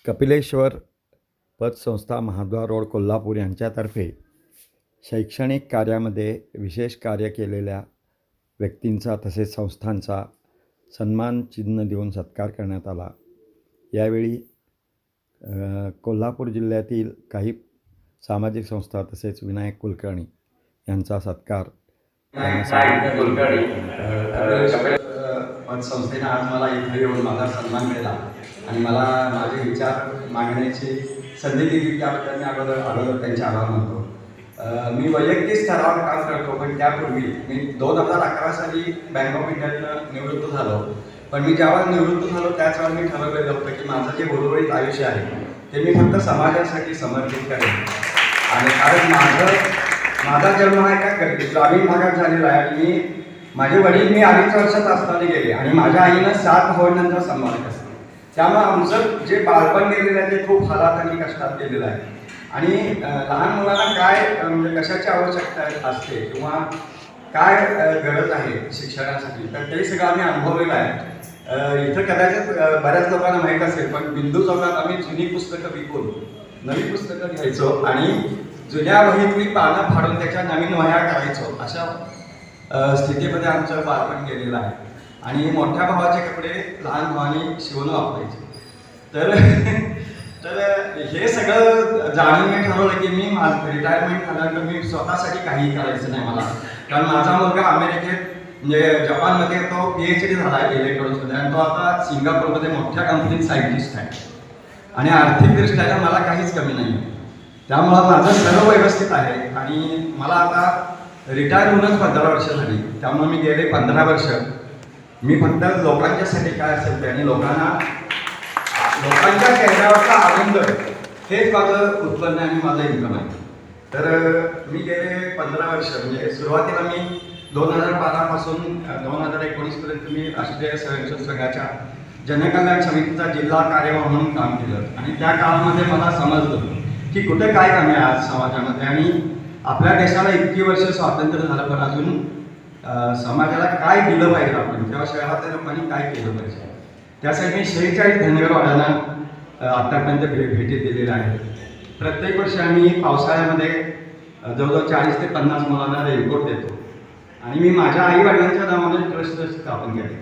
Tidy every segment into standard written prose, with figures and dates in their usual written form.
कपिलेश्वर पतसंस्था महाद्वार रोड कोल्हापूर यांच्यातर्फे शैक्षणिक कार्यामध्ये विशेष कार्य केलेल्या व्यक्तींचा तसेच संस्थांचा सन्मान चिन्ह देऊन सत्कार करण्यात आला। यावेळी कोल्हापूर जिल्ह्यातील काही सामाजिक संस्था तसेच विनायक कुलकर्णी यांचा सत्कार पतसंस्थेने आज मला इथे येऊन माझा सन्मान मिळाला आणि मला माझे विचार मांडण्याची संधी दिली त्याबद्दल मी अगोदर त्यांचे आभार मानतो। मी वैयक्तिक स्तरावर काम करतो, पण त्यापूर्वी मी 2011 साली बँक ऑफ इंडियातनं निवृत्त झालो। पण मी जेव्हा निवृत्त झालो त्याच वेळी मी ठरवलेलं होतं की माझं जे उर्वरित आयुष्य आहे ते मी फक्त समाजासाठी समर्पित करेन। आणि कारण माझा जन्म हा एका ग्रामीण भागात झालेला आहे आणि माझे वडील मी 2.5 वर्षात असताना गेले आणि माझ्या आईनं 7 भावांनंतर सांभाळत असते। त्यामुळे आमचं जे बालपण गेलेलं आहे ते खूप हालात आणि कष्टात गेलेलं आहे। आणि लहान मुलांना काय म्हणजे कशाची आवश्यकता असते किंवा काय गरज आहे शिक्षणासाठी तर ते सगळं आम्ही अनुभवलेलं आहे। इथं कदाचित बऱ्याच लोकांना माहीत असेल, पण बिंदू चौकात आम्ही जुनी पुस्तकं विकून नवी पुस्तकं घ्यायचो आणि जुन्या वहीतली पानं फाडून त्याच्या नवीन वह्या करायचो। अशा स्थितीमध्ये आमचं बालपण गेलेलं आहे। आणि मोठ्या भावाचे कपडे लहान भावाने शिवून वापरायचे। तर हे सगळं जाणून मी ठरवलं की मी माझं रिटायरमेंट झाल्यानंतर मी स्वतःसाठी काही करायचं नाही मला। कारण माझा मुलगा अमेरिकेत म्हणजे जपानमध्ये तो PhD झाला आहे इलेक्ट्रॉनिक्समध्ये आणि तो आता सिंगापूरमध्ये मोठ्या कंपनीत सायंटिस्ट आहे आणि आर्थिकदृष्ट्या मला काहीच कमी नाही आहे। त्यामुळं माझं सर्व व्यवस्थित आहे आणि मला आता रिटायर होऊनच 15 वर्ष झाली। त्यामुळे मी गेले 15 वर्ष मी फक्त लोकांच्यासाठी काय असेल ते आणि लोकांच्या चेहऱ्यावरचा आनंद हेच माझं उत्पन्न आणि माझं इन्कम आहे। तर मी गेले 15 वर्ष म्हणजे सुरुवातीला मी 2012 पासून 2019 पर्यंत मी राष्ट्रीय स्वयंसेवक संघाच्या जनकल्याण समितीचा जिल्हा कार्यवाह म्हणून काम केलं आणि त्या काळामध्ये मला समजलं की कुठे काय कमी आहे आज समाजामध्ये आणि आपल्या देशाला इतकी वर्ष स्वातंत्र्य झालं पण अजून समाजाला काय दिलं पाहिजे आपण किंवा शहरातल्या लोकांनी काय केलं पाहिजे। त्यासाठी मी 46 धनगरवाड्यांना आतापर्यंत भेटी दिलेल्या आहेत। प्रत्येक वर्षी आम्ही पावसाळ्यामध्ये जवळजवळ 40 ते 50 मुलांना रेनकोट देतो आणि मी माझ्या आई वडिलांच्या नावाने ट्रस्ट स्थापन केले।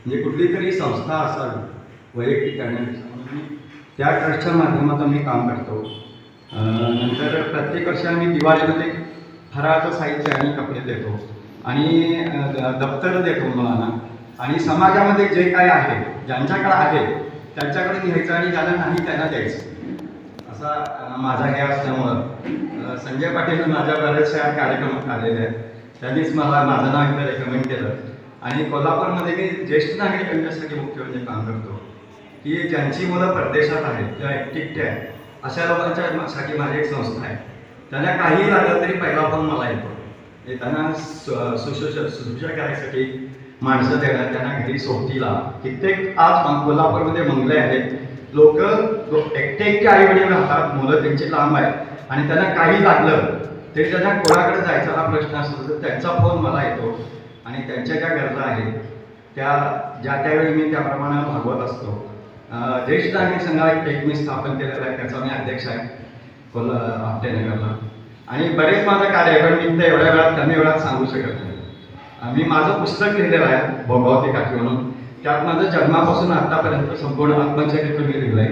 म्हणजे कुठली तरी संस्था असावी वैयक्तिक करण्यापेक्षा म्हणून मी त्या ट्रस्टच्या माध्यमातून मी काम करतो। नंतर प्रत्येक वर्षी आम्ही दिवाळीमध्ये फराळाचं साहित्य आणि कपडे देतो आणि दप्तर देतो मुलांना आणि समाजामध्ये जे काय आहे ज्यांच्याकडे आहे त्यांच्याकडे घ्यायचं आणि ज्यांना नाही त्यांना द्यायचं असा माझा हे असल्यामुळं संजय पाटील माझ्या बऱ्याचशा कार्यक्रमात आलेले आहेत। त्यांनीच मला माझं नाव इथं रेकमेंड केलं आणि कोल्हापूरमध्ये मी ज्येष्ठ नागरिक यांच्यासाठी मुख्य म्हणजे काम करतो की ज्यांची मुलं परदेशात आहेत किंवा एकटे आहेत अशा लोकांच्यासाठी माझी एक संस्था आहे। त्यांना काही लागलं तरी पहिला फोन मला येतो। त्यांना सुश्रूषा करायसाठी माणसं देणार, त्यांना घरी सोबतीला कित्येक आज कोल्हापूरमध्ये मंगले आहेत। लोक एकटे आई वडील राहतात, मुलं त्यांची लांब आहेत आणि त्यांना काही लागलं तरी त्यांना कोणाकडे जायचा हा प्रश्न असतो तर त्यांचा फोन मला येतो आणि त्यांच्या ज्या गरजा आहेत त्या त्यावेळी मी त्याप्रमाणे भागवत असतो। ज्येष्ठ नागरिक संघ एक मी स्थापन केलेला आहे, त्याचा मी अध्यक्ष आहे आपटेनगरला आणि बरेच माझं कार्य आहे पण मी ते एवढ्या वेळात कमी वेळात सांगू शकत नाही। मी माझं पुस्तक लिहिलेलं आहे भोगावती काठी म्हणून, त्यात माझं जन्मापासून आतापर्यंत संपूर्ण आत्मचरित्र मी लिहिलं आहे।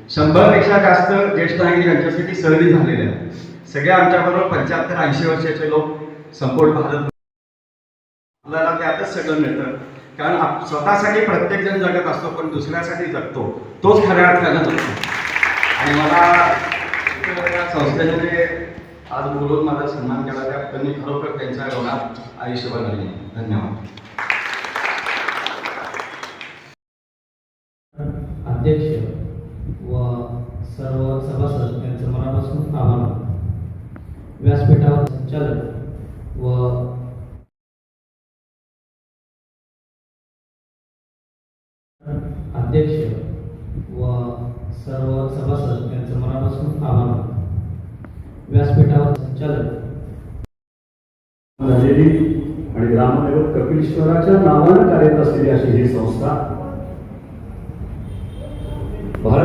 100पेक्षा जास्त ज्येष्ठ नागरिक यांच्यासाठी सहली झालेले आहेत। सगळे आमच्याबरोबर 75-80 वर्षाचे लोक संपूर्ण भारत आपल्याला त्यातच सगळं मिळतं। कारण स्वतःसाठी प्रत्येक जण जगत असतो पण दुसऱ्यासाठी जगतो तोच खऱ्या अर्थानं जगतो। आणि मला संस्थेने आज बोलून माझा सन्मान केला त्याबद्दल मी खरोखर त्यांच्या ऋणात आयुष्यभर राहीन। धन्यवाद। अध्यक्ष व सर्व सभासद यांचं मनापासून आभार। व्यासपीठावर संचालक व अध्यक्ष व सर्व सभासद यांचं मनापासून आभार। व्यासपीठावर संचालक आणि ग्रामदैवत कपिलेश्वराच्या नावानं कार्यरत असलेली अशी ही संस्था भारत